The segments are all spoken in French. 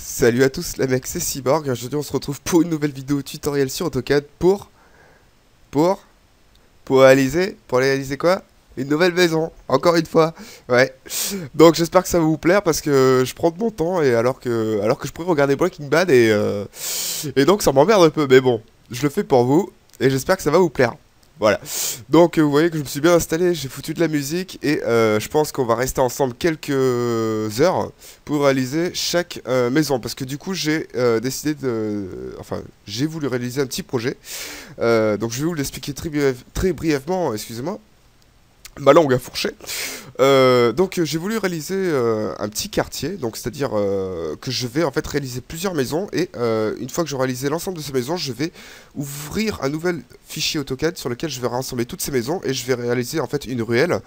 Salut à tous, les mecs, c'est Cyborg. Aujourd'hui, on se retrouve pour une nouvelle vidéo tutoriel sur AutoCAD pour, pour réaliser quoi? Une nouvelle maison, encore une fois. Ouais. Donc, j'espère que ça va vous plaire parce que je prends de mon temps et alors que je pourrais regarder Breaking Bad et donc ça m'emmerde un peu. Mais bon, je le fais pour vous et j'espère que ça va vous plaire. Voilà. Donc vous voyez que je me suis bien installé, j'ai foutu de la musique et je pense qu'on va rester ensemble quelques heures pour réaliser chaque maison. Parce que du coup j'ai décidé de... Enfin, j'ai voulu réaliser un petit projet. Donc je vais vous l'expliquer très brièvement, excusez-moi. Ma langue a fourché. Donc j'ai voulu réaliser un petit quartier, donc c'est-à-dire que je vais en fait réaliser plusieurs maisons et une fois que j'aurai réalisé l'ensemble de ces maisons, je vais ouvrir un nouvel fichier AutoCAD sur lequel je vais rassembler toutes ces maisons et je vais réaliser en fait une ruelle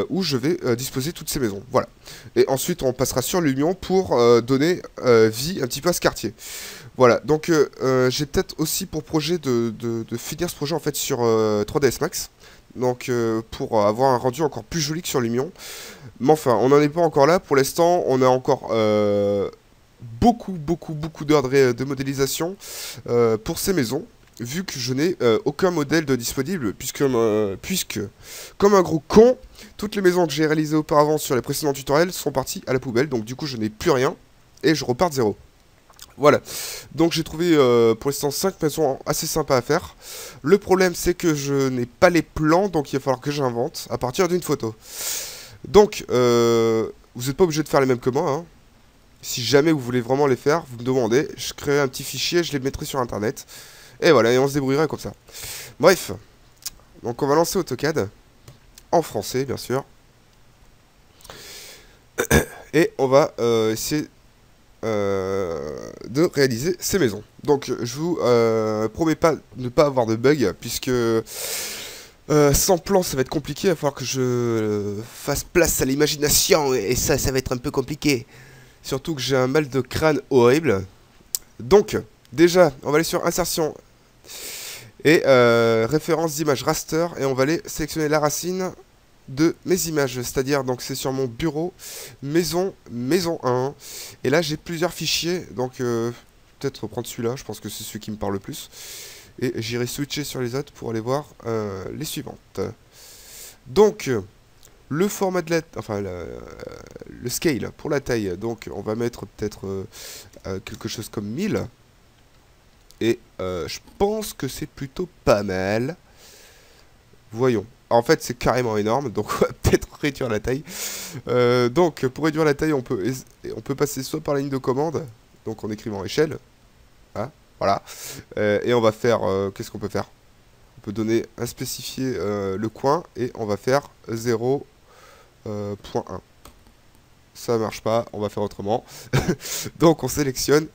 où je vais disposer toutes ces maisons. Voilà. Et ensuite on passera sur l'Union pour donner vie un petit peu à ce quartier. Voilà, donc j'ai peut-être aussi pour projet de finir ce projet en fait sur 3ds Max. Donc pour avoir un rendu encore plus joli que sur Lumion. Mais enfin, on n'en est pas encore là. Pour l'instant, on a encore beaucoup d'heures de modélisation pour ces maisons. Vu que je n'ai aucun modèle de disponible, puisque comme un gros con, toutes les maisons que j'ai réalisées auparavant sur les précédents tutoriels sont parties à la poubelle. Donc du coup, je n'ai plus rien et je repars de zéro. Voilà, donc j'ai trouvé pour l'instant 5 maisons assez sympas à faire. Le problème c'est que je n'ai pas les plans, donc il va falloir que j'invente à partir d'une photo. Donc, vous n'êtes pas obligé de faire les mêmes que moi, hein. Si jamais vous voulez vraiment les faire, vous me demandez, je créerai un petit fichier, je les mettrai sur internet. Et voilà, et on se débrouillerait comme ça. Bref, donc on va lancer AutoCAD, en français bien sûr. Et on va essayer de réaliser ces maisons. Donc je vous promets pas de ne pas avoir de bug puisque sans plan ça va être compliqué, il va falloir que je fasse place à l'imagination et ça va être un peu compliqué. Surtout que j'ai un mal de crâne horrible. Donc déjà on va aller sur insertion et référence d'image raster et on va aller sélectionner la racine de mes images, c'est-à-dire donc c'est sur mon bureau maison 1 et là j'ai plusieurs fichiers donc peut-être reprendre celui-là, je pense que c'est celui qui me parle le plus et j'irai switcher sur les autres pour aller voir les suivantes. Donc le format de la le scale pour la taille, donc on va mettre peut-être quelque chose comme 1000 et je pense que c'est plutôt pas mal. Voyons. En fait, c'est carrément énorme, donc on va peut-être réduire la taille. Donc, pour réduire la taille, on peut passer soit par la ligne de commande, donc en écrivant échelle. Hein, voilà. Et on va faire... qu'est-ce qu'on peut faire? On peut donner un spécifié le coin, et on va faire 0.1. Ça marche pas, on va faire autrement. Donc, on sélectionne.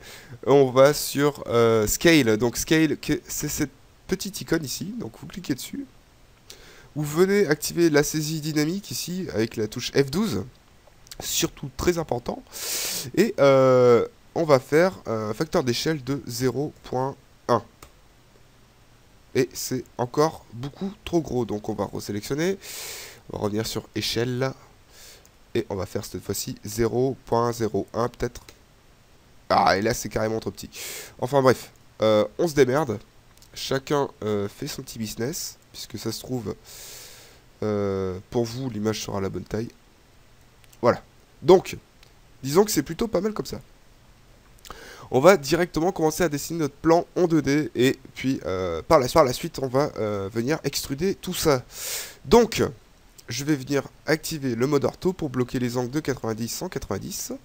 On va sur Scale. Donc, Scale, c'est cette petite icône ici. Donc, vous cliquez dessus. Vous venez activer la saisie dynamique ici avec la touche F12, surtout très important. Et on va faire un facteur d'échelle de 0.1. Et c'est encore beaucoup trop gros, donc on va resélectionner. On va revenir sur échelle. Et on va faire cette fois-ci 0.01 peut-être. Ah, et là c'est carrément trop petit. Enfin bref, on se démerde. Chacun fait son petit business. Puisque ça se trouve, pour vous, l'image sera la bonne taille. Voilà. Donc, disons que c'est plutôt pas mal comme ça. On va directement commencer à dessiner notre plan en 2D. Et puis, par la suite, on va venir extruder tout ça. Donc, je vais venir activer le mode ortho pour bloquer les angles de 90-190.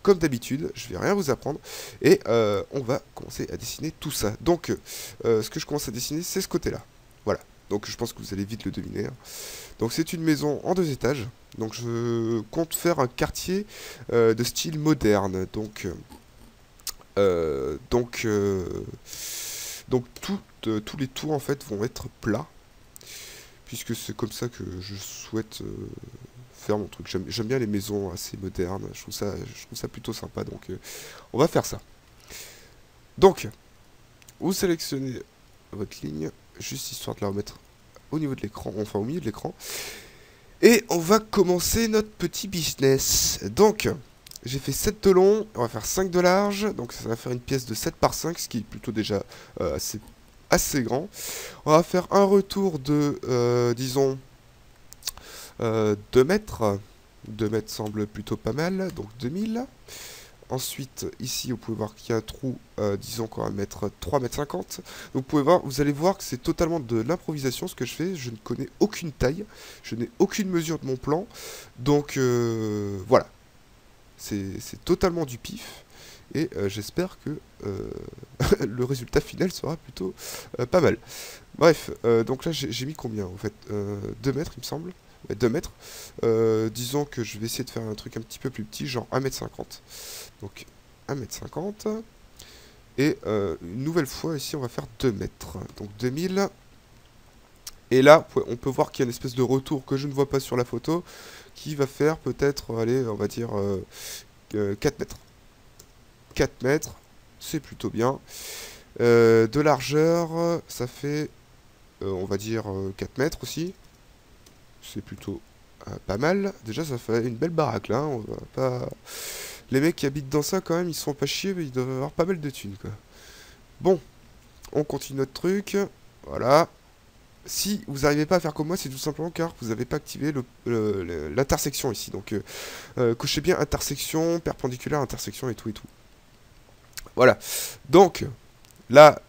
Comme d'habitude, je vais rien vous apprendre. Et on va commencer à dessiner tout ça. Donc, ce que je commence à dessiner, c'est ce côté-là. Voilà. Donc je pense que vous allez vite le deviner. Hein. Donc c'est une maison en 2 étages. Donc je compte faire un quartier de style moderne. Donc tous les tours en fait vont être plats. Puisque c'est comme ça que je souhaite faire mon truc. J'aime bien les maisons assez modernes. Je trouve ça plutôt sympa. Donc on va faire ça. Donc vous sélectionnez votre ligne. Juste histoire de la remettre au niveau de l'écran, enfin au milieu de l'écran. Et on va commencer notre petit business. Donc, J'ai fait 7 de long, on va faire 5 de large, donc ça va faire une pièce de 7 par 5, ce qui est plutôt déjà assez grand. On va faire un retour de, disons, 2 mètres. 2 mètres semble plutôt pas mal, donc 2000. Ensuite, ici, vous pouvez voir qu'il y a un trou, disons qu'on va mettre 3 mètres 50. Donc vous allez voir que c'est totalement de l'improvisation ce que je fais. Je ne connais aucune taille, je n'ai aucune mesure de mon plan. Donc voilà, c'est totalement du pif. Et j'espère que le résultat final sera plutôt pas mal. Bref, donc là j'ai mis combien en fait 2 mètres il me semble. Ouais, 2 mètres. Disons que je vais essayer de faire un truc un petit peu plus petit, genre 1m50. Donc 1m50. Et une nouvelle fois ici on va faire 2 mètres. Donc 2000. Et là on peut voir qu'il y a une espèce de retour que je ne vois pas sur la photo. Qui va faire peut-être, allez on va dire 4 mètres. 4 mètres, c'est plutôt bien. De largeur, ça fait, on va dire, 4 mètres aussi. C'est plutôt pas mal. Déjà, ça fait une belle baraque, là. On va pas... Les mecs qui habitent dans ça, quand même, ils sont pas chiés, mais ils doivent avoir pas mal de thunes, quoi. Bon, on continue notre truc. Voilà. Si vous n'arrivez pas à faire comme moi, c'est tout simplement car vous n'avez pas activé l'intersection ici. Donc, cochez bien intersection, perpendiculaire, intersection et tout et tout. Voilà. Donc, là,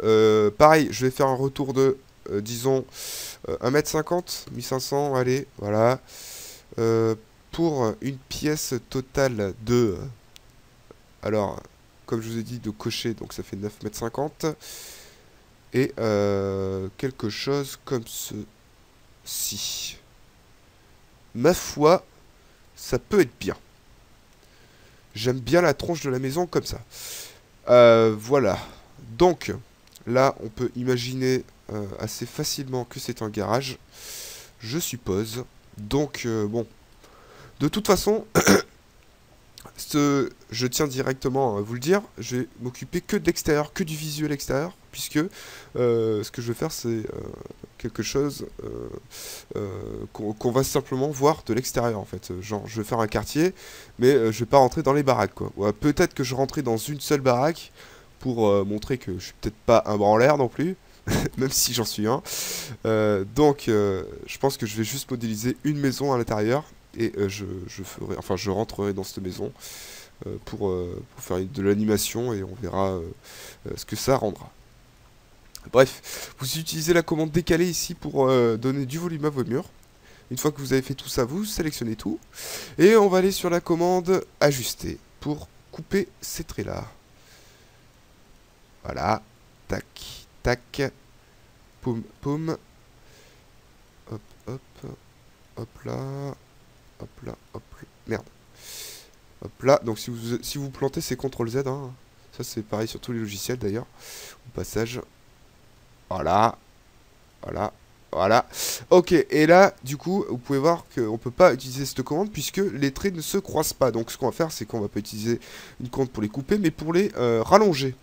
pareil, je vais faire un retour de, disons, 1m50, 1500, allez, voilà. Pour une pièce totale de... alors, comme je vous ai dit, de cocher, donc ça fait 9m50. Et quelque chose comme ceci. Ma foi, ça peut être bien. J'aime bien la tronche de la maison comme ça. Voilà. Donc, là, on peut imaginer assez facilement que c'est un garage. Je suppose. Donc, bon. De toute façon, je tiens directement à vous le dire. Je vais m'occuper que de l'extérieur, que du visuel extérieur. Puisque ce que je vais faire, c'est quelque chose qu'on va simplement voir de l'extérieur, en fait. Genre, je vais faire un quartier, mais je vais pas rentrer dans les baraques, quoi. Ouais, peut-être que je rentrais dans une seule baraque pour montrer que je suis peut-être pas un branleur non plus, même si j'en suis un. Donc, je pense que je vais juste modéliser une maison à l'intérieur et je rentrerai dans cette maison pour faire de l'animation et on verra ce que ça rendra. Bref, vous utilisez la commande décalée ici pour donner du volume à vos murs. Une fois que vous avez fait tout ça, vous sélectionnez tout. Et on va aller sur la commande ajuster pour couper ces traits-là. Voilà. Tac, tac. Poum, poum. Hop, hop. Hop là. Hop là, hop là. Merde. Hop là. Donc si vous plantez, c'est CTRL Z. Hein. Ça, c'est pareil sur tous les logiciels d'ailleurs. Au passage. Voilà. Voilà. Voilà. Ok, et là, du coup, vous pouvez voir qu'on ne peut pas utiliser cette commande puisque les traits ne se croisent pas. Donc ce qu'on va faire, c'est qu'on va pas utiliser une commande pour les couper, mais pour les rallonger.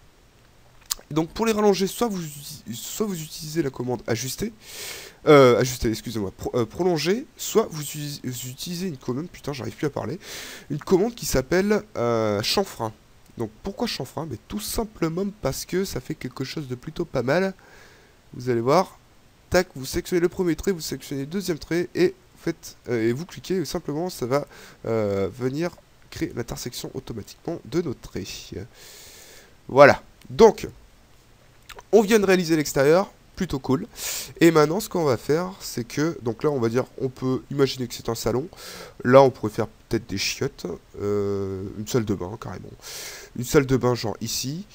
Donc pour les rallonger, soit vous utilisez la commande ajuster, excusez-moi, prolonger, soit vous utilisez une commande, putain, j'arrive plus à parler, une commande qui s'appelle chanfrein. Donc pourquoi chanfrein? Mais tout simplement parce que ça fait quelque chose de plutôt pas mal. Vous allez voir, tac, vous sélectionnez le premier trait, vous sélectionnez le deuxième trait et vous cliquez et simplement ça va venir créer l'intersection automatiquement de nos traits. Voilà. Donc, on vient de réaliser l'extérieur, plutôt cool. Et maintenant, ce qu'on va faire, c'est que, donc là, on va dire, on peut imaginer que c'est un salon. Là, on pourrait faire peut-être des chiottes, une salle de bain, carrément. Une salle de bain, genre ici.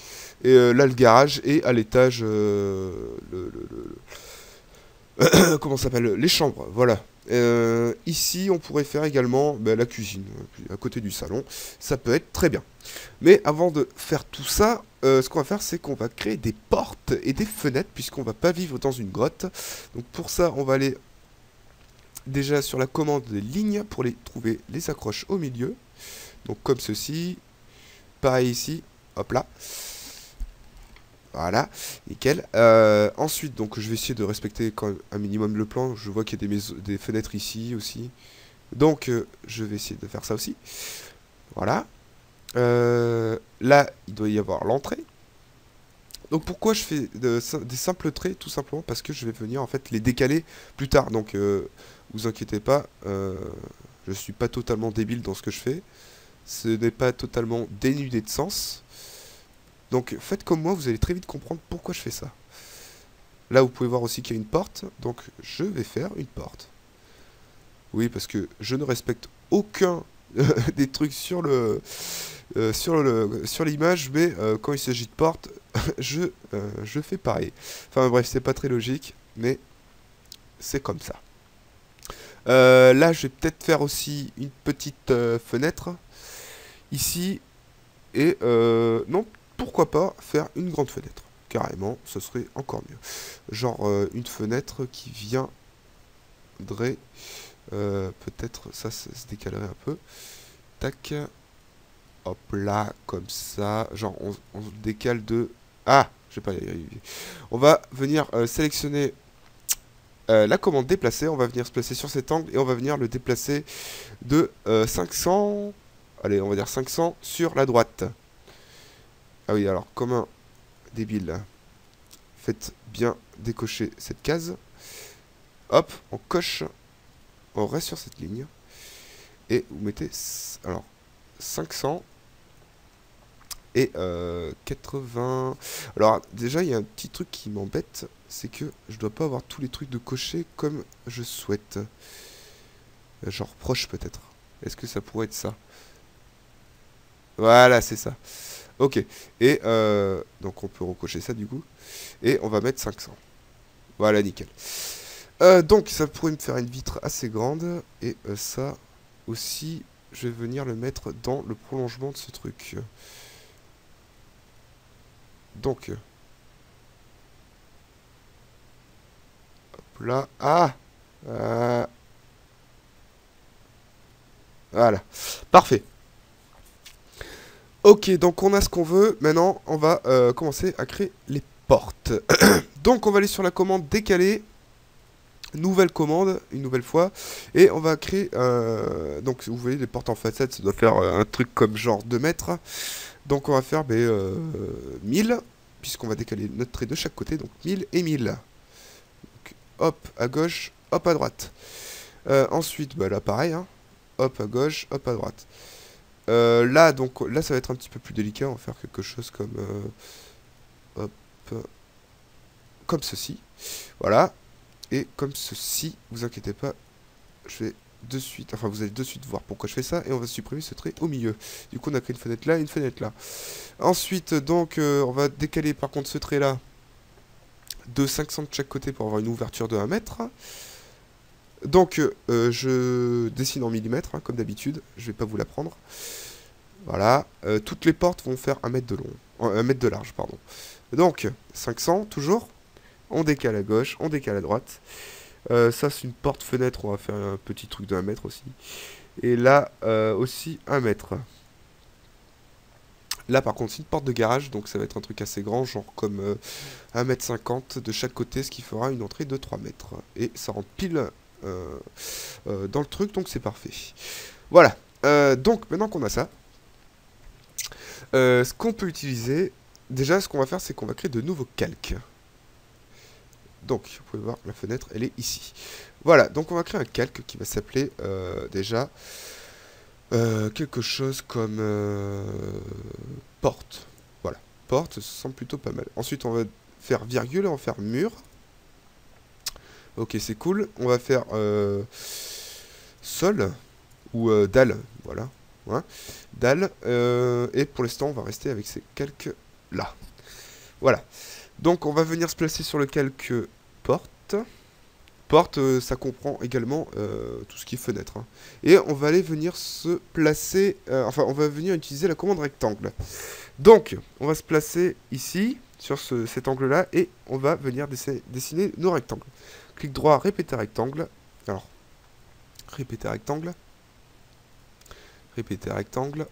Et là, le garage, et à l'étage, comment ça s'appelle? Les chambres, voilà. Ici, on pourrait faire également la cuisine, à côté du salon. Ça peut être très bien. Mais avant de faire tout ça, ce qu'on va faire, c'est qu'on va créer des portes et des fenêtres, puisqu'on va pas vivre dans une grotte. Donc pour ça, on va aller déjà sur la commande des lignes, pour les trouver les accroches au milieu. Donc comme ceci. Pareil ici, hop là. Voilà, nickel. Ensuite, donc, je vais essayer de respecter quand même un minimum le plan. Je vois qu'il y a des fenêtres ici aussi. Donc, je vais essayer de faire ça aussi. Voilà. Là, il doit y avoir l'entrée. Donc pourquoi je fais des simples traits? Tout simplement parce que je vais venir en fait les décaler plus tard. Donc vous inquiétez pas, je suis pas totalement débile dans ce que je fais. Ce n'est pas totalement dénudé de sens. Donc faites comme moi, vous allez très vite comprendre pourquoi je fais ça. Là vous pouvez voir aussi qu'il y a une porte. Donc je vais faire une porte. Oui, parce que je ne respecte aucun des trucs sur l'image, mais quand il s'agit de porte, je fais pareil. Enfin bref, c'est pas très logique, mais c'est comme ça. Là, je vais peut-être faire aussi une petite fenêtre ici, et non, pourquoi pas faire une grande fenêtre. Carrément, ce serait encore mieux. Genre une fenêtre qui viendrait, peut-être, ça se décalerait un peu. Tac. Hop là, comme ça. Genre, on se décale de... Ah, je vais pas y arriver. On va venir sélectionner la commande déplacer. On va venir se placer sur cet angle et on va venir le déplacer de 500... Allez, on va dire 500 sur la droite. Ah oui, alors, comme un débile, faites bien décocher cette case. Hop, on coche. On reste sur cette ligne. Et vous mettez... Alors, 500... Et 80... Alors déjà il y a un petit truc qui m'embête, c'est que je dois pas avoir tous les trucs de cocher comme je souhaite. Genre proche peut-être. Est-ce que ça pourrait être ça? Voilà, c'est ça. Ok. Et donc on peut recocher ça du coup. Et on va mettre 500. Voilà, nickel. Donc ça pourrait me faire une vitre assez grande. Et ça aussi, je vais venir le mettre dans le prolongement de ce truc. Donc, hop là, ah, voilà, parfait. Ok, donc on a ce qu'on veut. Maintenant, on va commencer à créer les portes. Donc, on va aller sur la commande décaler. Nouvelle commande, une nouvelle fois. Et on va créer... donc, vous voyez, les portes en façade, ça doit faire un truc comme genre 2 mètres. Donc, on va faire 1000, puisqu'on va décaler notre trait de chaque côté. Donc, 1000 et 1000. Donc, hop, à gauche, hop, à droite. Ensuite, bah, là, pareil, hein. Hop, à gauche, hop, à droite. Là, donc, là, ça va être un petit peu plus délicat. On va faire quelque chose comme... hop, comme ceci. Voilà. Et comme ceci, vous inquiétez pas, je vais de suite... Enfin, vous allez de suite voir pourquoi je fais ça. Et on va supprimer ce trait au milieu. Du coup, on a créé une fenêtre là et une fenêtre là. Ensuite, donc, on va décaler par contre ce trait-là de 500 de chaque côté pour avoir une ouverture de 1 mètre. Donc, je dessine en millimètres, hein, comme d'habitude. Je vais pas vous l'apprendre. Voilà. Toutes les portes vont faire 1 mètre de long. 1 mètre de large, pardon. Donc, 500, toujours. On décale à gauche, on décale à droite. Ça, c'est une porte-fenêtre. On va faire un petit truc de 1 mètre aussi. Et là, aussi 1 mètre. Là, par contre, c'est une porte de garage. Donc, ça va être un truc assez grand. Genre comme 1,50 m de chaque côté. Ce qui fera une entrée de 3 mètres. Et ça rentre pile... dans le truc, donc c'est parfait. Voilà, donc maintenant qu'on a ça, ce qu'on peut utiliser, déjà ce qu'on va faire, c'est qu'on va créer de nouveaux calques. Donc, vous pouvez voir, la fenêtre, elle est ici. Voilà, donc on va créer un calque qui va s'appeler déjà quelque chose comme porte. Voilà, porte, ça semble plutôt pas mal. Ensuite, on va faire virgule, on va faire mur. Ok, c'est cool. On va faire sol ou dalle, voilà. Ouais. Dalle. Et pour l'instant, on va rester avec ces calques là. Voilà. Donc, on va venir se placer sur le calque porte. Porte, ça comprend également tout ce qui est fenêtre. Hein. Et on va aller venir se placer... enfin, on va venir utiliser la commande rectangle. Donc, on va se placer ici, sur cet angle-là, et on va venir dessiner nos rectangles. Clic droit, répéter rectangle. Alors, répéter rectangle. Répéter rectangle.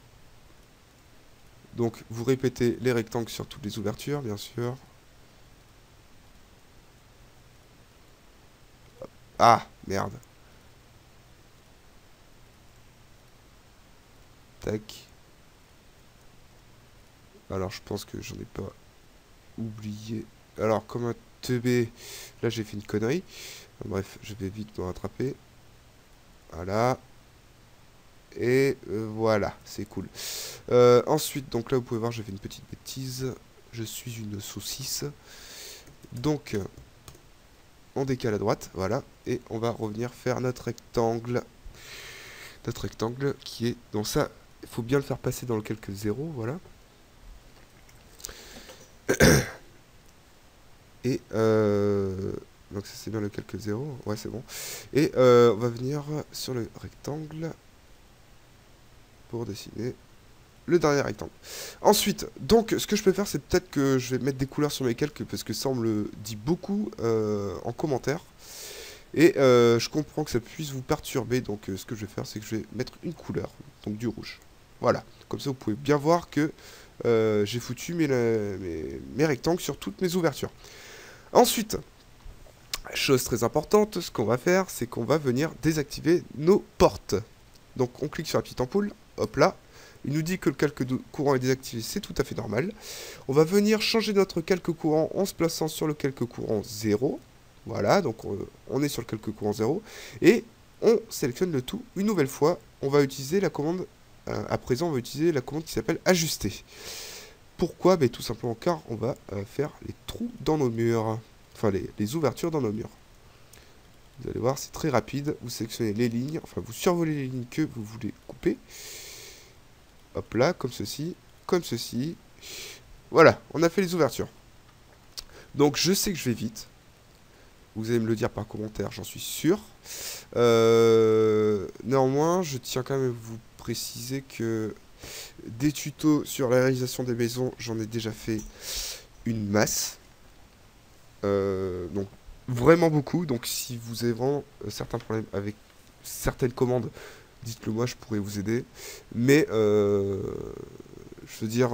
Donc, vous répétez les rectangles sur toutes les ouvertures, bien sûr. Ah, merde. Tac. Alors, je pense que j'en ai pas oublié. Alors, comme un teubé, là, j'ai fait une connerie. Bref, je vais vite me rattraper. Voilà. Et voilà, c'est cool. Ensuite, donc là, vous pouvez voir, j'ai fait une petite bêtise. Je suis une saucisse. Donc, on décale à droite, voilà. Et on va revenir faire notre rectangle. Notre rectangle qui est... Donc ça, il faut bien le faire passer dans le calque 0, voilà. Et donc ça c'est bien le calque 0, ouais c'est bon. Et on va venir sur le rectangle pour dessiner le dernier rectangle. Ensuite, donc ce que je peux faire, c'est peut-être que je vais mettre des couleurs sur mes calques parce que ça on me le dit beaucoup en commentaire. Et je comprends que ça puisse vous perturber, donc ce que je vais faire, c'est que je vais mettre une couleur, donc du rouge. Voilà, comme ça vous pouvez bien voir que j'ai foutu mes rectangles sur toutes mes ouvertures. Ensuite, chose très importante, ce qu'on va faire, c'est qu'on va venir désactiver nos portes. Donc on clique sur la petite ampoule, hop là, il nous dit que le calque courant est désactivé, c'est tout à fait normal. On va venir changer notre calque courant en se plaçant sur le calque courant 0. Voilà, donc on est sur le calque courant 0. Et on sélectionne le tout une nouvelle fois. On va utiliser la commande, à présent on va utiliser la commande qui s'appelle ajuster. Pourquoi? Ben, tout simplement car on va faire les trous dans nos murs. Enfin, les ouvertures dans nos murs. Vous allez voir, c'est très rapide. Vous sélectionnez les lignes, enfin, vous survolez les lignes que vous voulez couper. Hop là, comme ceci, comme ceci. Voilà, on a fait les ouvertures. Donc, je sais que je vais vite. Vous allez me le dire par commentaire, j'en suis sûr. Néanmoins, je tiens quand même à vous préciser que des tutos sur la réalisation des maisons, j'en ai déjà fait une masse. Donc vraiment beaucoup. Donc si vous avez vraiment certains problèmes avec certaines commandes, dites-le moi, je pourrais vous aider. Mais je veux dire,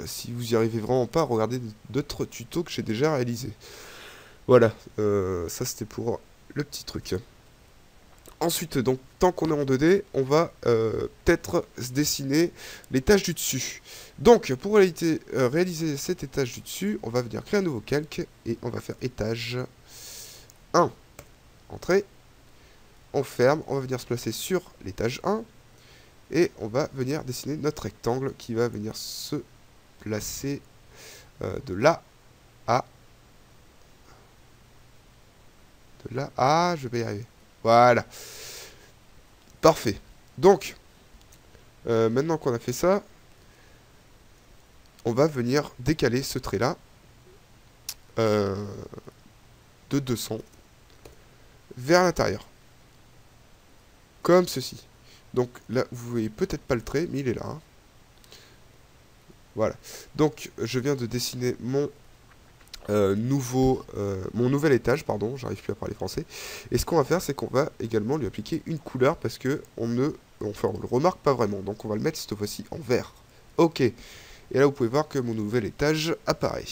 si vous y arrivez vraiment pas, regardez d'autres tutos que j'ai déjà réalisés. Voilà, ça c'était pour le petit truc. Ensuite, donc, tant qu'on est en 2D, on va peut-être se dessiner l'étage du dessus. Donc, pour réaliser cet étage du dessus, on va venir créer un nouveau calque et on va faire étage 1. Entrée. On ferme, on va venir se placer sur l'étage 1 et on va venir dessiner notre rectangle qui va venir se placer de là à... De là à... Je vais y arriver. Voilà. Parfait. Donc, maintenant qu'on a fait ça, on va venir décaler ce trait-là de 200 vers l'intérieur. Comme ceci. Donc là, vous voyez peut-être pas le trait, mais il est là. Hein. Voilà. Donc, je viens de dessiner mon mon nouvel étage, pardon, j'arrive plus à parler français. Et ce qu'on va faire, c'est qu'on va également lui appliquer une couleur parce que on ne le remarque pas vraiment. Donc on va le mettre cette fois-ci en vert. Ok. Et là, vous pouvez voir que mon nouvel étage apparaît.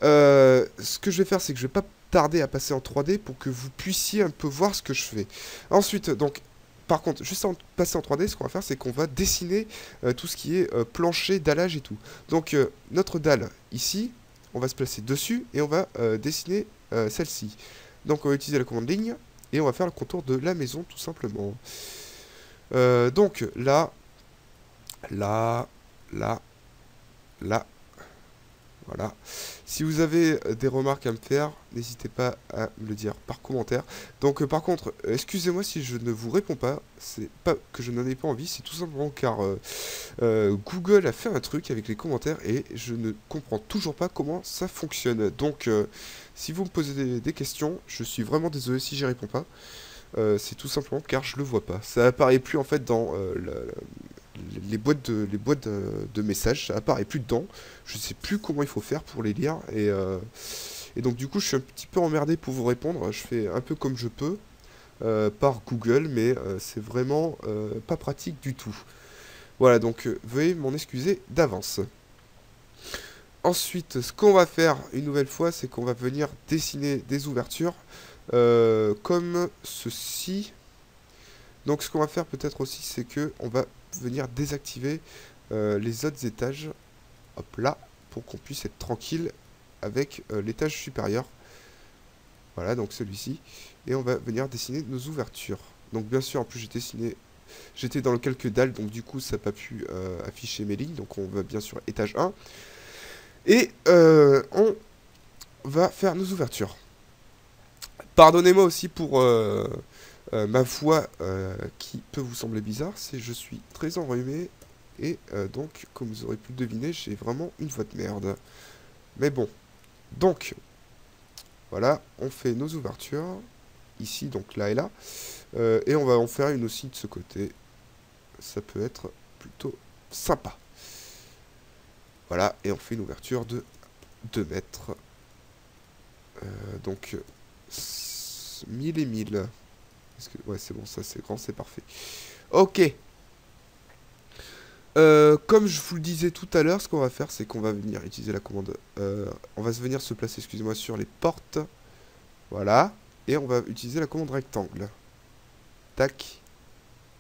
Ce que je vais faire, c'est que je vais pas tarder à passer en 3D pour que vous puissiez un peu voir ce que je fais. Ensuite, donc, par contre, juste avant de passer en 3D, ce qu'on va faire, c'est qu'on va dessiner tout ce qui est plancher, dallage et tout. Donc, notre dalle, ici, on va se placer dessus et on va dessiner celle-ci. Donc on va utiliser la commande ligne et on va faire le contour de la maison tout simplement. Donc là, là, là, là, voilà. Si vous avez des remarques à me faire, n'hésitez pas à me le dire par commentaire. Donc par contre, excusez-moi si je ne vous réponds pas. C'est pas que je n'en ai pas envie, c'est tout simplement car Google a fait un truc avec les commentaires et je ne comprends toujours pas comment ça fonctionne. Donc si vous me posez des questions, je suis vraiment désolé si j'y réponds pas. C'est tout simplement car je le vois pas. Ça apparaît plus en fait dans les boîtes de messages, ça apparaît plus dedans. Je sais plus comment il faut faire pour les lire et donc du coup je suis un petit peu emmerdé pour vous répondre. Je fais un peu comme je peux par Google, mais c'est vraiment pas pratique du tout. Voilà, donc veuillez m'en excuser d'avance. Ensuite, ce qu'on va faire une nouvelle fois, c'est qu'on va venir dessiner des ouvertures comme ceci. Donc ce qu'on va faire peut-être aussi, c'est que on va venir désactiver les autres étages. hop là, pour qu'on puisse être tranquille avec l'étage supérieur. Voilà, donc celui-ci. Et on va venir dessiner nos ouvertures. Donc bien sûr, en plus j'étais dans le calque dalle, donc du coup ça n'a pas pu afficher mes lignes. Donc on va bien sûr étage 1. Et on va faire nos ouvertures. Pardonnez-moi aussi pour ma voix qui peut vous sembler bizarre. C'est je suis très enrhumé. Et donc, comme vous aurez pu le deviner, j'ai vraiment une voix de merde. Mais bon. Donc, voilà, on fait nos ouvertures. Ici, donc là et là. Et on va en faire une aussi de ce côté. Ça peut être plutôt sympa. Voilà, et on fait une ouverture de 2 mètres. Donc, 1000 et 1000. Ouais, c'est bon, ça c'est grand, c'est parfait. Ok. Comme je vous le disais tout à l'heure, ce qu'on va faire, c'est qu'on va venir utiliser la commande. On va venir se placer, excusez-moi, sur les portes. Voilà. Et on va utiliser la commande rectangle. Tac.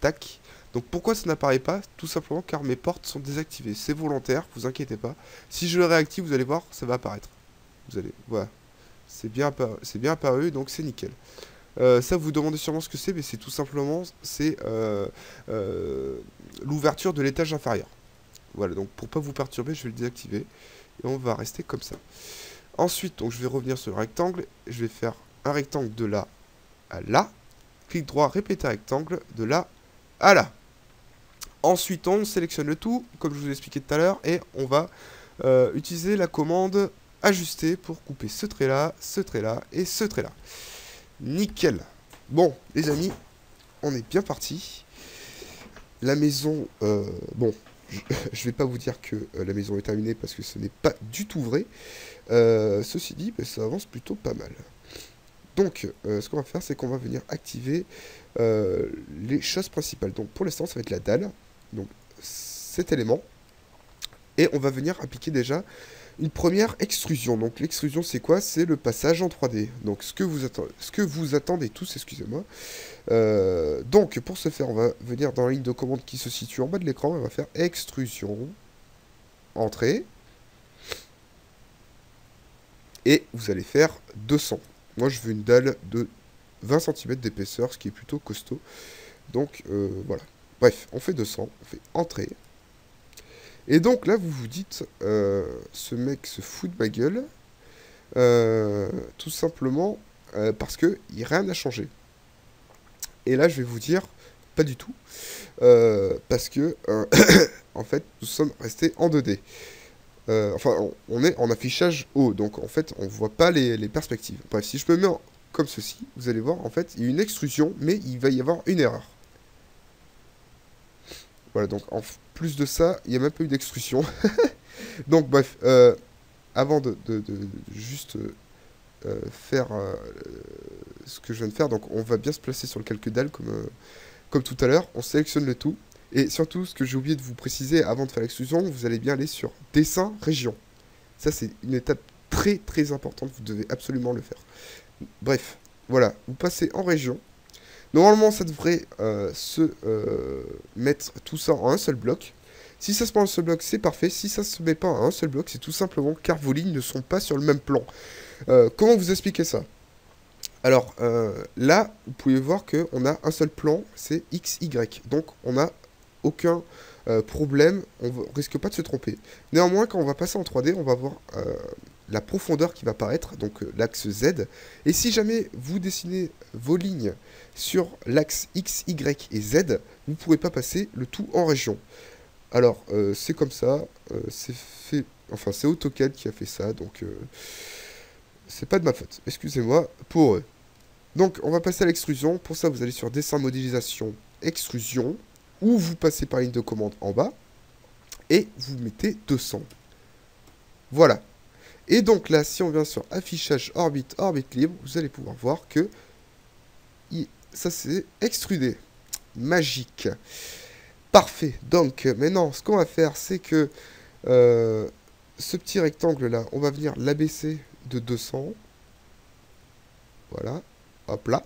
Tac. Donc pourquoi ça n'apparaît pas? Tout simplement car mes portes sont désactivées. C'est volontaire, vous inquiétez pas. Si je le réactive, vous allez voir, ça va apparaître. Vous allez, voilà. C'est bien apparu, donc c'est nickel. Ça, vous demandez sûrement ce que c'est, mais c'est tout simplement l'ouverture de l'étage inférieur. Voilà, donc pour pas vous perturber, je vais le désactiver. Et on va rester comme ça. Ensuite, donc je vais revenir sur le rectangle. Je vais faire un rectangle de là à là. Clic droit, répéter rectangle de là à là. Ensuite, on sélectionne le tout, comme je vous ai expliqué tout à l'heure, et on va utiliser la commande ajuster pour couper ce trait-là et ce trait-là. Nickel. Bon, les amis, on est bien parti. La maison, bon, je vais pas vous dire que la maison est terminée parce que ce n'est pas du tout vrai. Ceci dit, ben, ça avance plutôt pas mal. Donc, ce qu'on va faire, c'est qu'on va venir activer les choses principales. Donc, pour l'instant, ça va être la dalle. Donc, cet élément. Et on va venir appliquer déjà une première extrusion. Donc l'extrusion c'est quoi? C'est le passage en 3D. Donc ce que vous attendez tous, excusez-moi. Donc pour ce faire, on va venir dans la ligne de commande qui se situe en bas de l'écran. On va faire extrusion, entrée. Et vous allez faire 200. Moi je veux une dalle de 20 cm d'épaisseur, ce qui est plutôt costaud. Donc voilà. Bref, on fait 200, on fait entrée. Et donc là, vous vous dites, ce mec se fout de ma gueule, tout simplement parce que rien n'a changé. Et là, je vais vous dire, pas du tout, parce que, en fait, nous sommes restés en 2D. Enfin, on est en affichage haut, donc en fait, on ne voit pas les perspectives. Bref, si je me mets comme ceci, vous allez voir, en fait, il y a une extrusion, mais il va y avoir une erreur. Voilà, donc en plus de ça, il n'y a même pas eu d'extrusion. Donc bref, avant de juste faire ce que je viens de faire, donc on va bien se placer sur le calque dalle comme tout à l'heure, on sélectionne le tout. Et surtout, ce que j'ai oublié de vous préciser avant de faire l'extrusion, vous allez bien aller sur dessin région. Ça c'est une étape très très importante, vous devez absolument le faire. Bref, voilà, vous passez en région. Normalement, ça devrait mettre tout ça en un seul bloc. Si ça se met en un seul bloc, c'est parfait. Si ça se met pas en un seul bloc, c'est tout simplement car vos lignes ne sont pas sur le même plan. Comment vous expliquer ça? Alors, là, vous pouvez voir qu'on a un seul plan, c'est XY. Donc, on n'a aucun problème, on ne risque pas de se tromper. Néanmoins, quand on va passer en 3D, on va voir la profondeur qui va apparaître, donc l'axe Z. Et si jamais vous dessinez vos lignes sur l'axe X, Y et Z, vous ne pourrez pas passer le tout en région. Alors, c'est comme ça, c'est fait, enfin c'est AutoCAD qui a fait ça, donc c'est pas de ma faute, excusez-moi pour eux. Donc, on va passer à l'extrusion. Pour ça, vous allez sur dessin, modélisation, extrusion, ou vous passez par ligne de commande en bas, et vous mettez 200. Voilà. Et donc là, si on vient sur affichage orbite, orbite libre, vous allez pouvoir voir que ça c'est extrudé. Magique. Parfait. Donc maintenant, ce qu'on va faire, c'est que ce petit rectangle là, on va venir l'abaisser de 200. Voilà. Hop là.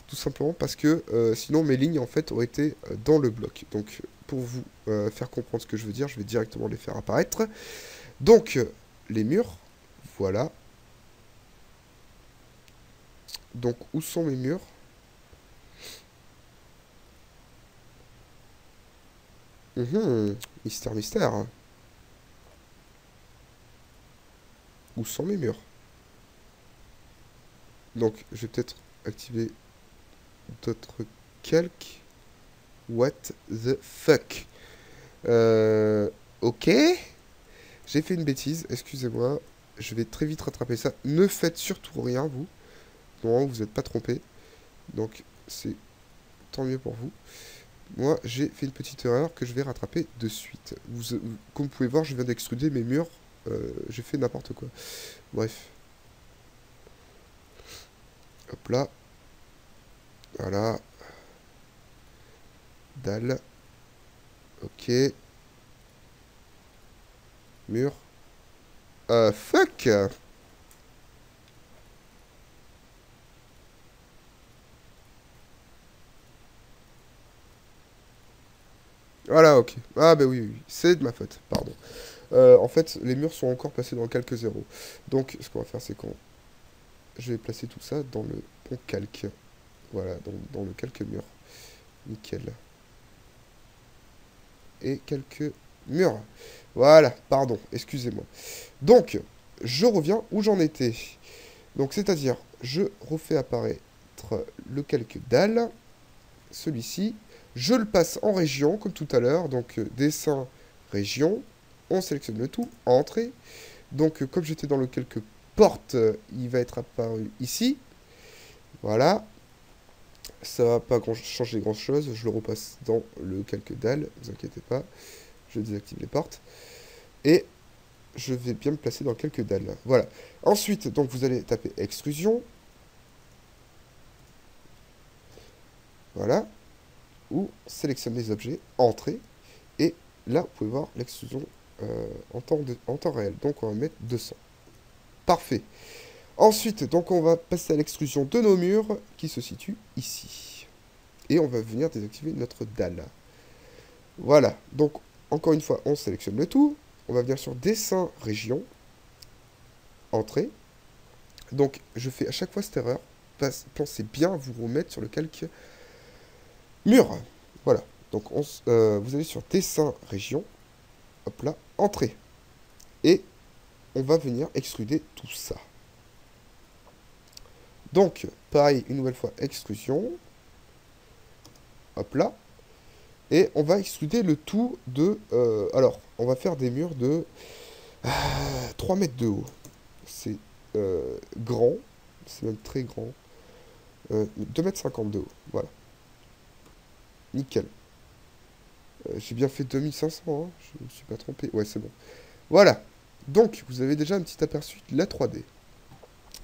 Tout simplement parce que sinon mes lignes en fait auraient été dans le bloc. Donc pour vous faire comprendre ce que je veux dire, je vais directement les faire apparaître. Donc, les murs, voilà. Donc, où sont mes murs? Mystère, mystère. Où sont mes murs? Donc, je vais peut-être activer d'autres calques. What the fuck? Ok. J'ai fait une bêtise, excusez-moi. Je vais très vite rattraper ça. Ne faites surtout rien, vous. Non, vous n'êtes pas trompé. Donc, c'est tant mieux pour vous. Moi, j'ai fait une petite erreur que je vais rattraper de suite. Comme vous pouvez voir, je viens d'extruder mes murs. J'ai fait n'importe quoi. Bref. Hop là. Voilà. Dalle. Ok. Mur. Fuck! Voilà, ok. Ah bah oui, oui, oui. C'est de ma faute, pardon. En fait, les murs sont encore placés dans le calque 0. Donc, ce qu'on va faire, c'est qu'on... Je vais placer tout ça dans le bon calque. Voilà, dans le calque mur. Nickel. Et quelques murs. Voilà, pardon, excusez-moi. Donc, je reviens où j'en étais. Donc, c'est-à-dire, je refais apparaître le calque dalle, celui-ci. Je le passe en région, comme tout à l'heure. Donc, dessin, région. On sélectionne le tout, entrée. Donc, comme j'étais dans le calque porte, il va être apparu ici. Voilà. Ça va pas changer grand-chose. Je le repasse dans le calque dalle, ne vous inquiétez pas. Je désactive les portes. Et je vais bien me placer dans quelques dalles. Voilà. Ensuite, donc vous allez taper extrusion. Voilà. Ou sélectionne les objets, entrée. Et là, vous pouvez voir l'extrusion en temps réel. Donc on va mettre 200. Parfait. Ensuite, donc on va passer à l'extrusion de nos murs qui se situe ici. Et on va venir désactiver notre dalle. Voilà. Donc, encore une fois, on sélectionne le tout. On va venir sur dessin région. Entrée. Donc, je fais à chaque fois cette erreur. Pensez bien à vous remettre sur le calque mur. Voilà. Donc, vous allez sur dessin région. Hop là, entrée. Et on va venir extruder tout ça. Donc, pareil, une nouvelle fois, extrusion. Hop là. Et on va extruder le tout de... alors, on va faire des murs de 3 mètres de haut. C'est grand. C'est même très grand. 2,50 m de haut. Voilà. Nickel. J'ai bien fait 2500, hein. Je ne me suis pas trompé. Ouais, c'est bon. Voilà. Donc, vous avez déjà un petit aperçu de la 3D.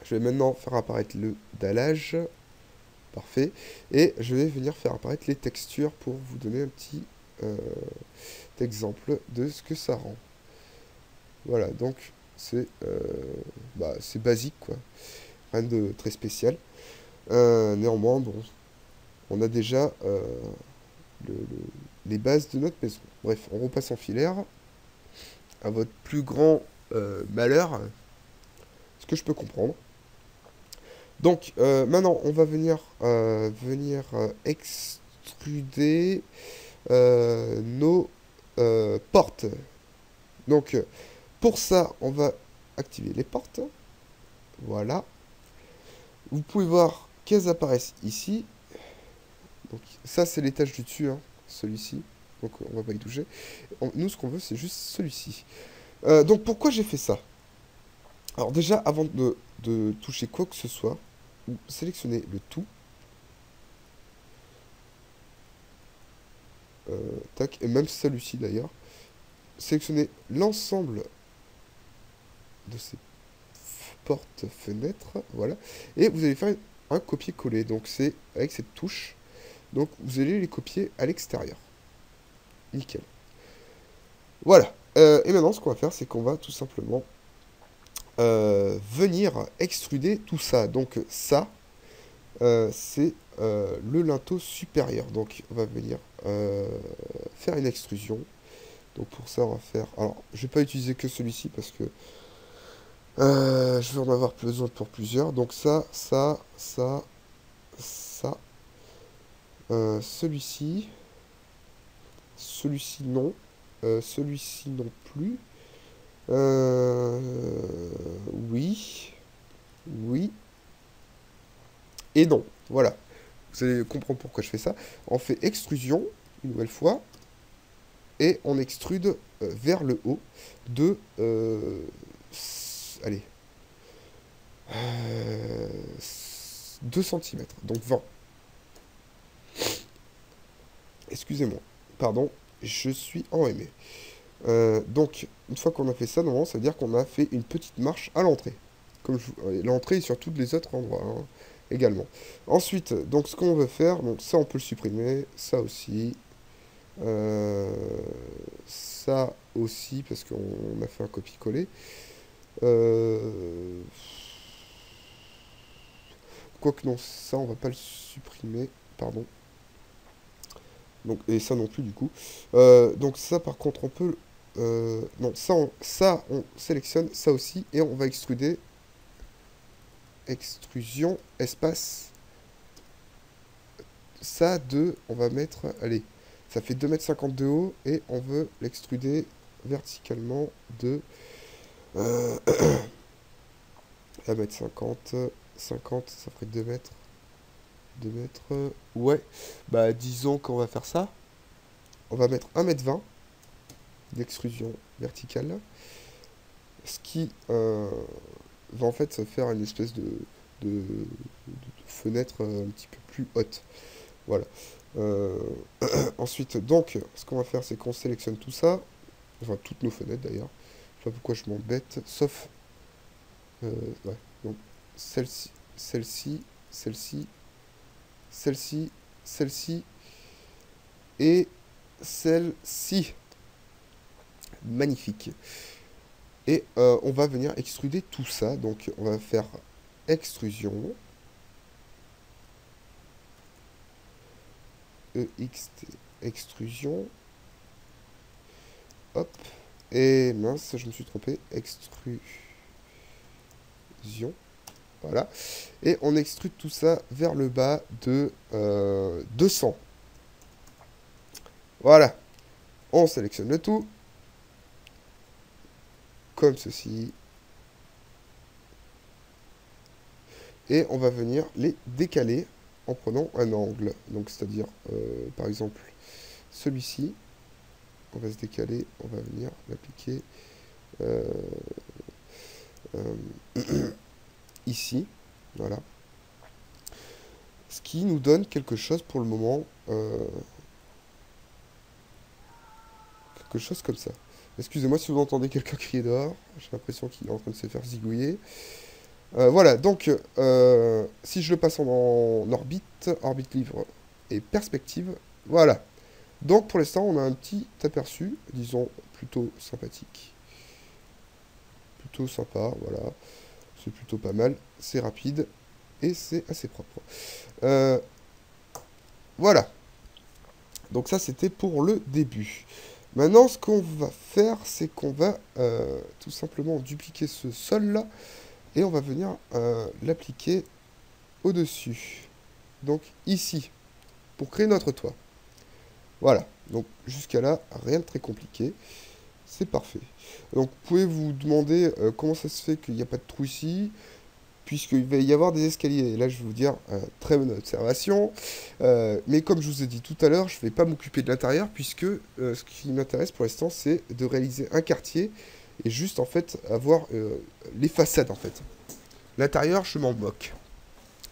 Je vais maintenant faire apparaître le dallage. Parfait. Et je vais venir faire apparaître les textures pour vous donner un petit exemple de ce que ça rend. Voilà, donc c'est basique, quoi. Rien de très spécial. Néanmoins, bon, on a déjà les bases de notre maison. Bref, on repasse en filaire. À votre plus grand malheur, ce que je peux comprendre. Donc, maintenant, on va venir extruder nos portes. Donc, pour ça, on va activer les portes. Voilà. Vous pouvez voir qu'elles apparaissent ici. Donc, ça, c'est l'étage du dessus, hein, celui-ci. Donc, on va pas y toucher. Nous, ce qu'on veut, c'est juste celui-ci. Donc, pourquoi j'ai fait ça? Alors, déjà, avant de toucher quoi que ce soit, vous sélectionnez le tout. Tac, et même celui-ci d'ailleurs. Sélectionnez l'ensemble de ces portes-fenêtres, voilà. Et vous allez faire un copier-coller, donc c'est avec cette touche. Donc vous allez les copier à l'extérieur. Nickel. Voilà. Et maintenant, ce qu'on va faire, c'est qu'on va tout simplement venir extruder tout ça. Donc ça, c'est le linteau supérieur. Donc on va venir faire une extrusion. Donc pour ça, on va faire... Alors, je vais pas utiliser que celui-ci parce que je vais en avoir besoin pour plusieurs. Donc ça, ça, ça, ça. Celui-ci. Celui-ci, non. Celui-ci, non plus. Oui. Oui. Et non. Voilà. Vous allez comprendre pourquoi je fais ça. On fait extrusion, une nouvelle fois. Et on extrude vers le haut de... allez. 2 cm. Donc 20. Excusez-moi. Pardon. Je suis enrhumé. Donc, une fois qu'on a fait ça, normalement, ça veut dire qu'on a fait une petite marche à l'entrée. Comme l'entrée et sur tous les autres endroits hein, également. Ensuite, donc ce qu'on veut faire, donc ça on peut le supprimer, ça aussi, ça aussi parce qu'on a fait un copier-coller. Quoique non, ça on va pas le supprimer, pardon. Donc, et ça non plus du coup. Donc ça par contre on peut... non, ça on sélectionne, ça aussi, et on va extruder. Extrusion, espace. Ça on va mettre... Allez, ça fait 2,50 m de haut, et on veut l'extruder verticalement de... 1,50 m, 50, ça ferait 2 mètres. 2 mètres, ouais. Bah disons qu'on va faire ça. On va mettre 1,20 m d'extrusion verticale. Ce qui va en fait se faire une espèce de fenêtre un petit peu plus haute. Voilà. Ensuite, donc, ce qu'on va faire, c'est qu'on sélectionne tout ça. Enfin, toutes nos fenêtres d'ailleurs. Je sais pas pourquoi je m'embête. Sauf... ouais. Donc, celle-ci, celle-ci, celle-ci, celle-ci, celle-ci et celle-ci. Magnifique. Et on va venir extruder tout ça. Donc on va faire extrusion. EXT, extrusion. Hop. Et mince, je me suis trompé. Extrusion. Voilà. Et on extrude tout ça vers le bas de 200. Voilà. On sélectionne le tout. Comme ceci. Et on va venir les décaler en prenant un angle. Donc c'est-à-dire, par exemple, celui-ci. On va se décaler, on va venir l'appliquer ici. Voilà. Ce qui nous donne quelque chose pour le moment. Quelque chose comme ça. Excusez-moi si vous entendez quelqu'un crier dehors. J'ai l'impression qu'il est en train de se faire zigouiller. Voilà, donc, si je le passe en orbite, orbite livre et perspective, voilà. Donc, pour l'instant, on a un petit aperçu, disons, plutôt sympathique. Plutôt sympa, voilà. C'est plutôt pas mal, c'est rapide, et c'est assez propre. Voilà. Donc ça, c'était pour le début. Maintenant, ce qu'on va faire, c'est qu'on va tout simplement dupliquer ce sol-là, et on va venir l'appliquer au-dessus. Donc ici, pour créer notre toit. Voilà, donc jusqu'à là, rien de très compliqué. C'est parfait. Donc vous pouvez vous demander comment ça se fait qu'il n'y a pas de trou ici, puisqu'il va y avoir des escaliers. Et là, je vais vous dire, très bonne observation. Mais comme je vous ai dit tout à l'heure, je ne vais pas m'occuper de l'intérieur, puisque ce qui m'intéresse pour l'instant, c'est de réaliser un quartier, et juste en fait avoir les façades en fait. L'intérieur, je m'en moque.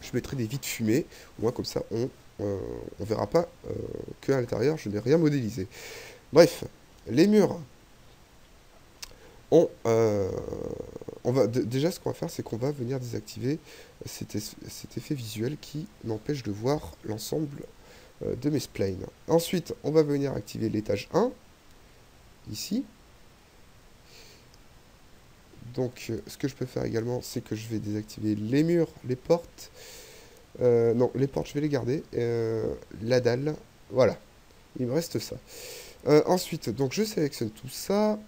Je mettrai des vitres fumées, au moins comme ça on verra pas qu'à l'intérieur je n'ai rien modélisé. Bref, les murs. On va déjà ce qu'on va faire, c'est qu'on va venir désactiver cet effet visuel qui m'empêche de voir l'ensemble de mes splines. Ensuite, on va venir activer l'étage 1, ici. Donc, ce que je peux faire également, c'est que je vais désactiver les murs, les portes. Non, les portes, je vais les garder. La dalle, voilà. Il me reste ça. Ensuite, donc je sélectionne tout ça.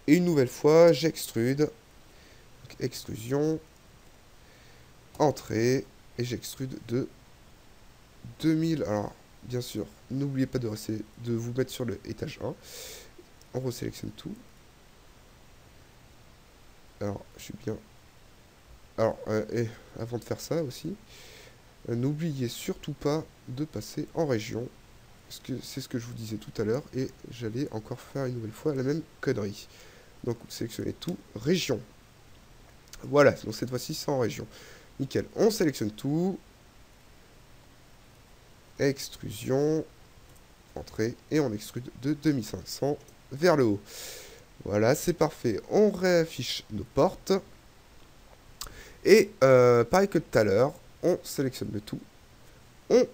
Et une nouvelle fois, j'extrude. Donc, extrusion. Entrée. Et j'extrude de 2000. Alors, bien sûr, n'oubliez pas de vous mettre sur le étage 1. On resélectionne tout. Alors, je suis bien. Alors, et avant de faire ça aussi, n'oubliez surtout pas de passer en région. Parce que c'est ce que je vous disais tout à l'heure. Et j'allais encore faire une nouvelle fois la même connerie. Donc, sélectionnez tout. Région. Voilà, donc cette fois-ci, c'est en région. Nickel. On sélectionne tout. Extrusion. Entrée. Et on extrude de 2500 vers le haut. Voilà, c'est parfait. On réaffiche nos portes. Et pareil que tout à l'heure, on sélectionne le tout. On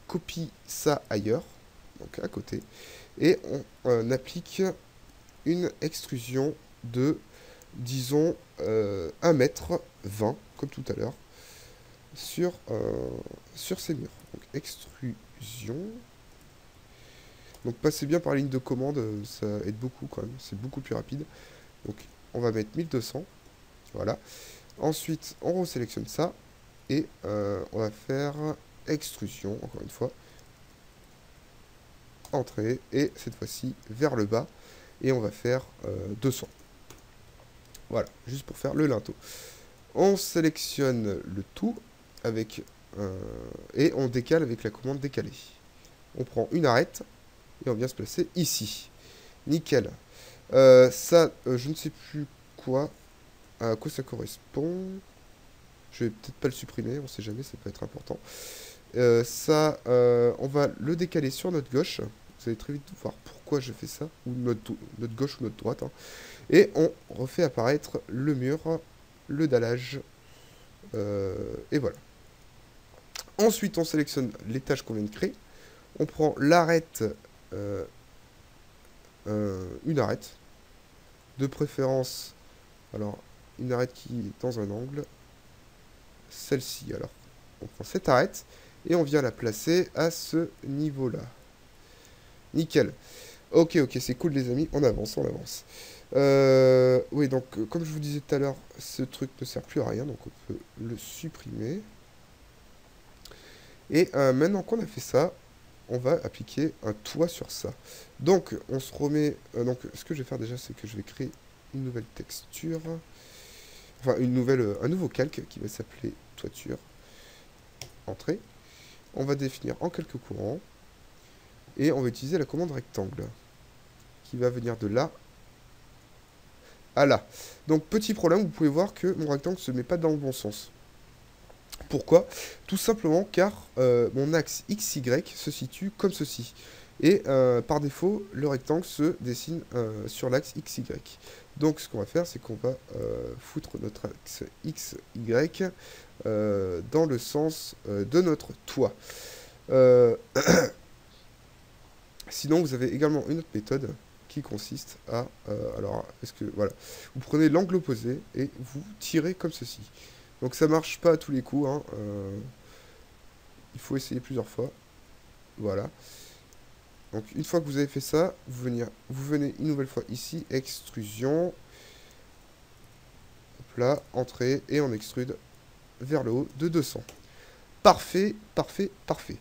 copie ça ailleurs. Donc à côté. Et on applique une extrusion de, disons, 1,20 m, comme tout à l'heure, sur ces murs. Donc extrusion. Donc passez bien par la ligne de commande, ça aide beaucoup quand même, c'est beaucoup plus rapide. Donc on va mettre 1200, voilà. Ensuite on resélectionne ça, et on va faire extrusion, encore une fois. Entrée, et cette fois-ci vers le bas, et on va faire 200. Voilà, juste pour faire le linteau. On sélectionne le tout, avec et on décale avec la commande décaler. On prend une arête, et on vient se placer ici. Nickel. Ça, je ne sais plus à quoi ça correspond. Je vais peut-être pas le supprimer, on sait jamais, ça peut être important. Ça, on va le décaler sur notre gauche. Vous allez très vite voir pourquoi je fais ça, ou notre gauche ou notre droite. Hein. Et on refait apparaître le mur, le dallage, et voilà. Ensuite, on sélectionne l'étage qu'on vient de créer. On prend l'arête, une arête, de préférence, alors, une arête qui est dans un angle, celle-ci, alors. On prend cette arête, et on vient la placer à ce niveau-là. Nickel. Ok, c'est cool les amis, on avance, on avance. Oui, donc, comme je vous disais tout à l'heure, ce truc ne sert plus à rien, donc on peut le supprimer. Et maintenant qu'on a fait ça, on va appliquer un toit sur ça. Donc, on se remet... donc, ce que je vais faire déjà, c'est que je vais créer une nouvelle texture. Enfin, un nouveau calque qui va s'appeler toiture. Entrée. On va définir en quelques courants. Et on va utiliser la commande rectangle. Qui va venir de là à là. Donc, petit problème, vous pouvez voir que mon rectangle ne se met pas dans le bon sens. Pourquoi? Tout simplement car mon axe XY se situe comme ceci. Et par défaut, le rectangle se dessine sur l'axe XY. Donc ce qu'on va faire, c'est qu'on va foutre notre axe XY dans le sens de notre toit. Sinon, vous avez également une autre méthode qui consiste à... voilà, vous prenez l'angle opposé et vous tirez comme ceci. Donc ça marche pas à tous les coups, hein. Il faut essayer plusieurs fois. Voilà. Donc une fois que vous avez fait ça, vous venez une nouvelle fois ici, extrusion. Hop là, entrée, et on extrude vers le haut de 200. Parfait, parfait, parfait.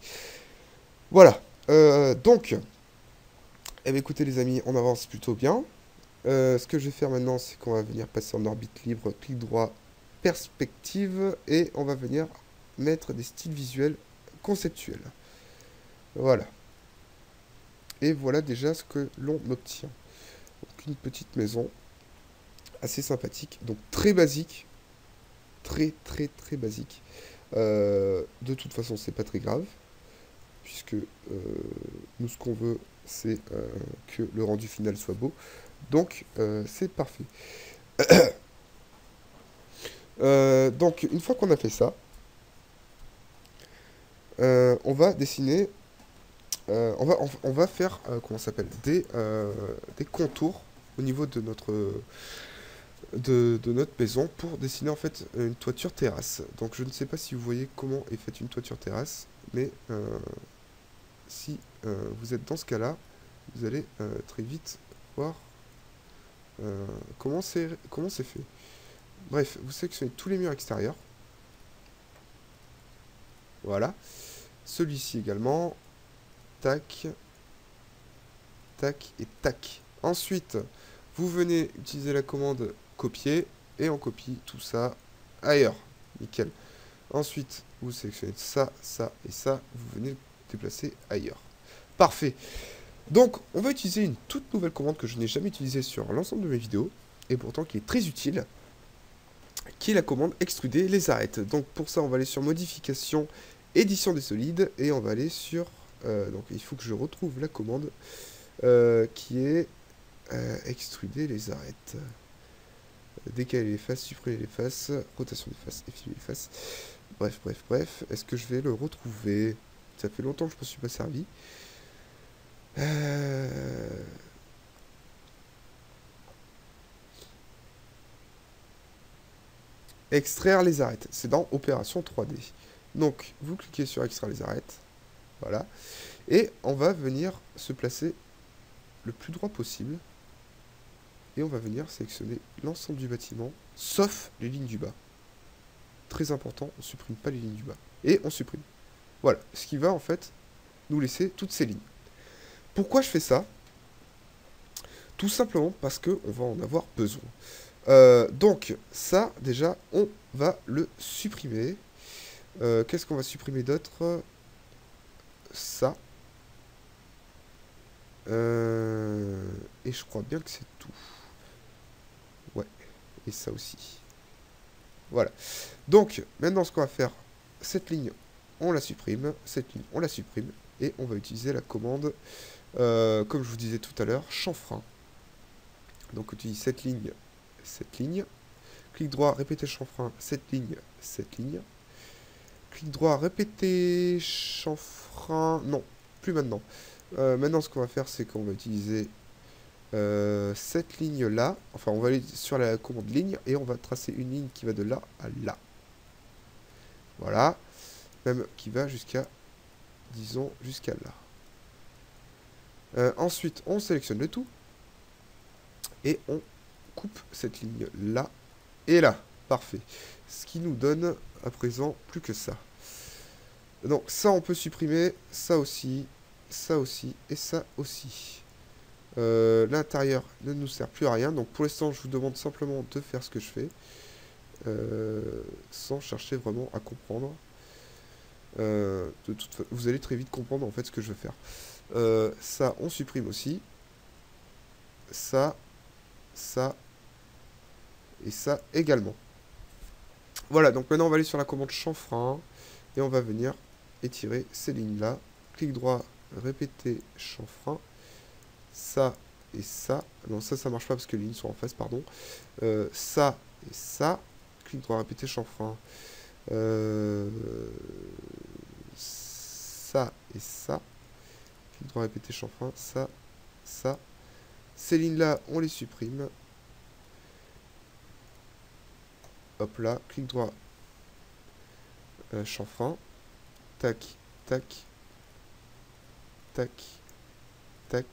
Voilà. Donc, eh bien, écoutez les amis, on avance plutôt bien. Ce que je vais faire maintenant, c'est qu'on va venir passer en orbite libre, clic droit, perspective, et on va venir mettre des styles visuels conceptuels. Voilà. Et voilà déjà ce que l'on obtient. Donc une petite maison assez sympathique, donc très basique, très basique. De toute façon, c'est pas très grave, puisque nous ce qu'on veut, c'est que le rendu final soit beau. Donc c'est parfait. Donc une fois qu'on a fait ça, on va dessiner, on va faire comment ça s'appelle, des contours au niveau de notre maison pour dessiner en fait une toiture terrasse. Donc je ne sais pas si vous voyez comment est faite une toiture terrasse, mais si vous êtes dans ce cas-là, vous allez très vite voir comment c'est fait. Bref, vous sélectionnez tous les murs extérieurs. Voilà. Celui-ci également. Tac. Tac et tac. Ensuite, vous venez utiliser la commande copier et on copie tout ça ailleurs. Nickel. Ensuite, vous sélectionnez ça, ça et ça. Vous venez le déplacer ailleurs. Parfait. Donc, on va utiliser une toute nouvelle commande que je n'ai jamais utilisée sur l'ensemble de mes vidéos, et pourtant qui est très utile, qui est la commande extruder les arêtes. Donc, pour ça, on va aller sur modification, édition des solides, et on va aller sur... donc, il faut que je retrouve la commande qui est extruder les arêtes. Décaler les faces, supprimer les faces, rotation des faces, effiler les faces. Bref, bref, bref. Est-ce que je vais le retrouver? Ça fait longtemps que je ne me suis pas servi. Extraire les arêtes. C'est dans Opération 3D. Donc, vous cliquez sur Extraire les arêtes. Voilà. Et on va venir se placer le plus droit possible. Et on va venir sélectionner l'ensemble du bâtiment, sauf les lignes du bas. Très important, on ne supprime pas les lignes du bas. Et on supprime. Voilà. Ce qui va, en fait, nous laisser toutes ces lignes. Pourquoi je fais ça? Tout simplement parce qu'on va en avoir besoin. Donc, ça, déjà, on va le supprimer. Qu'est-ce qu'on va supprimer d'autre? Ça. Et je crois bien que c'est tout. Ouais. Et ça aussi. Voilà. Donc, maintenant, ce qu'on va faire, cette ligne, on la supprime. Cette ligne, on la supprime. Et on va utiliser la commande, comme je vous disais tout à l'heure, chanfrein. Donc, on utilise cette ligne. Clic droit, répéter chanfrein, cette ligne. Clic droit, répéter chanfrein. Non, plus maintenant. Maintenant, ce qu'on va faire, c'est qu'on va utiliser cette ligne-là. Enfin, on va aller sur la commande ligne et on va tracer une ligne qui va de là à là. Voilà. Même qui va jusqu'à, disons, jusqu'à là. Ensuite, on sélectionne le tout. Et on coupe cette ligne là et là. Parfait. Ce qui nous donne à présent plus que ça. Donc ça on peut supprimer, ça aussi et ça aussi. L'intérieur ne nous sert plus à rien. Donc pour l'instant je vous demande simplement de faire ce que je fais. Sans chercher vraiment à comprendre. Vous allez très vite comprendre en fait ce que je veux faire. Ça on supprime aussi. Ça et ça également. Voilà, donc maintenant on va aller sur la commande chanfrein et on va venir étirer ces lignes-là. Clic droit, répéter chanfrein. Ça et ça. Non, ça marche pas parce que les lignes sont en face, pardon. Ça et ça. Clic droit, répéter chanfrein. Ça et ça. Clic droit, répéter chanfrein. Ça. Ces lignes-là, on les supprime. Hop là, clic droit, chanfrein. Tac, tac, tac, tac.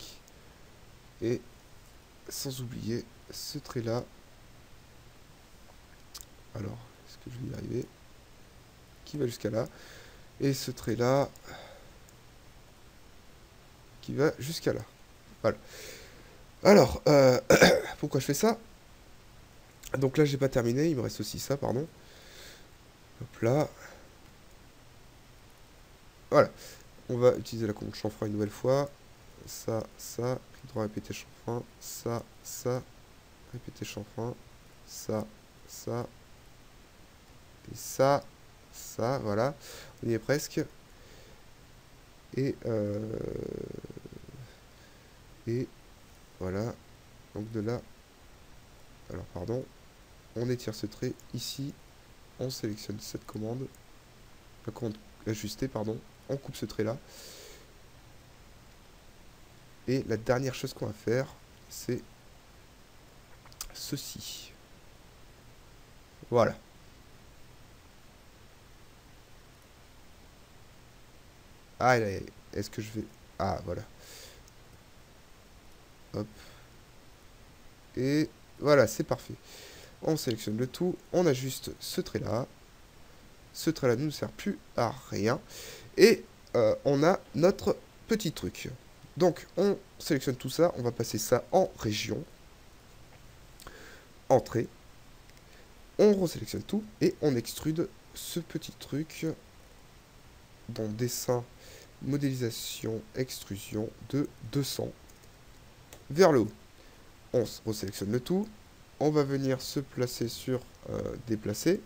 Et sans oublier ce trait-là. Alors, est-ce que je vais y arriver? Qui va jusqu'à là. Et ce trait-là, qui va jusqu'à là. Voilà. Alors, pourquoi je fais ça? Donc là, j'ai pas terminé. Il me reste aussi ça, pardon. Hop là. Voilà. On va utiliser la commande chanfrein une nouvelle fois. Ça. Clic droit, répéter chanfrein. Ça. Répéter chanfrein. Ça. Et ça. Voilà. On y est presque. Et voilà. Donc de là. Alors, pardon. On étire ce trait ici. On sélectionne cette commande. La commande ajustée, pardon. On coupe ce trait là. Et la dernière chose qu'on va faire, c'est ceci. Voilà. Ah, est-ce que je vais... Ah, voilà. Hop. Et voilà, c'est parfait. On sélectionne le tout, on ajuste ce trait-là. Ce trait-là ne nous sert plus à rien. Et on a notre petit truc. Donc, on sélectionne tout ça, on va passer ça en région. Entrée. On resélectionne tout et on extrude ce petit truc dans dessin, modélisation, extrusion de 200 vers le haut. On resélectionne le tout. On va venir se placer sur déplacer.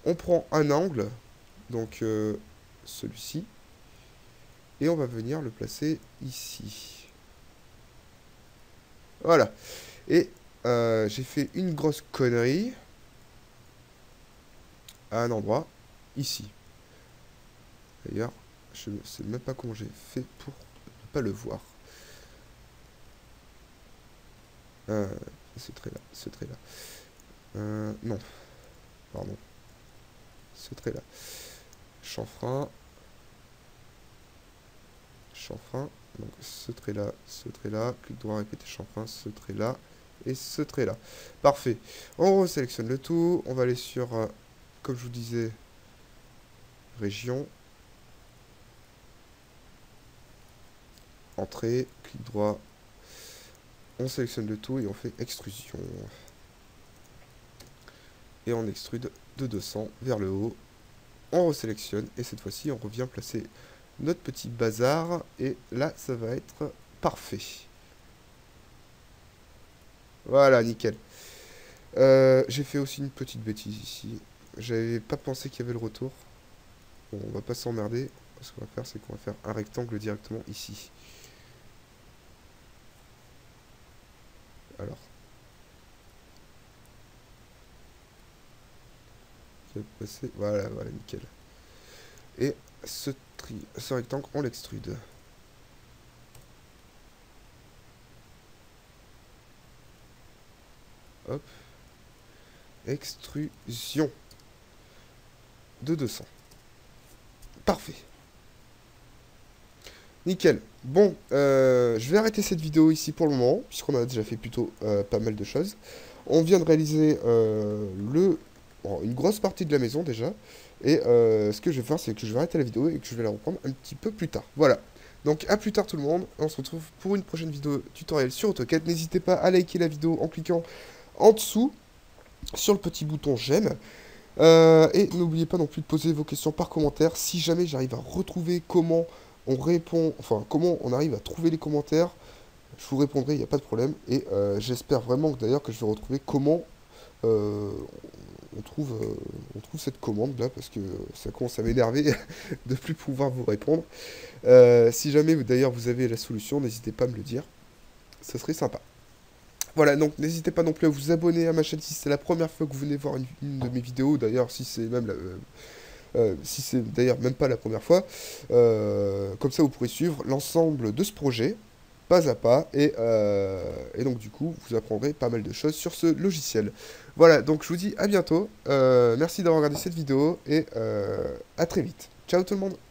On prend un angle, donc celui-ci, et on va venir le placer ici. Voilà. Et j'ai fait une grosse connerie à un endroit ici. D'ailleurs, je ne sais même pas comment j'ai fait pour ne pas le voir. Ce trait là, ce trait là. Non, pardon. Ce trait là. Chanfrein. Chanfrein. Donc ce trait là, clic droit, répéter chanfrein, ce trait là et ce trait là. Parfait. On resélectionne le tout. On va aller sur, comme je vous disais, région. Entrée, clic droit. On sélectionne le tout et on fait extrusion. Et on extrude de 200 vers le haut. On resélectionne et cette fois-ci on revient placer notre petit bazar. Et là ça va être parfait. Voilà, nickel. J'ai fait aussi une petite bêtise ici. J'avais pas pensé qu'il y avait le retour. Bon, on va pas s'emmerder. Ce qu'on va faire, c'est qu'on va faire un rectangle directement ici. Alors. Passer. Voilà, voilà, nickel. Et ce rectangle, on l'extrude. Hop. Extrusion. De 200. Parfait. Nickel. Bon, je vais arrêter cette vidéo ici pour le moment, puisqu'on a déjà fait plutôt pas mal de choses. On vient de réaliser une grosse partie de la maison déjà. Et ce que je vais faire, c'est que je vais arrêter la vidéo et que je vais la reprendre un petit peu plus tard. Voilà. Donc à plus tard tout le monde. On se retrouve pour une prochaine vidéo tutoriel sur AutoCAD. N'hésitez pas à liker la vidéo en cliquant en dessous sur le petit bouton j'aime. Et n'oubliez pas non plus de poser vos questions par commentaire. Si jamais j'arrive à retrouver comment on répond, enfin comment on arrive à trouver les commentaires, je vous répondrai, il n'y a pas de problème. Et j'espère vraiment d'ailleurs que je vais retrouver comment on trouve cette commande là, parce que ça commence à m'énerver de plus pouvoir vous répondre. Si jamais d'ailleurs vous avez la solution, n'hésitez pas à me le dire, ça serait sympa. Voilà, donc n'hésitez pas non plus à vous abonner à ma chaîne si c'est la première fois que vous venez voir une de mes vidéos. D'ailleurs, si c'est même si c'est d'ailleurs même pas la première fois, comme ça vous pourrez suivre l'ensemble de ce projet, pas à pas, et donc du coup, vous apprendrez pas mal de choses sur ce logiciel. Voilà, donc je vous dis à bientôt, merci d'avoir regardé cette vidéo, et à très vite. Ciao tout le monde!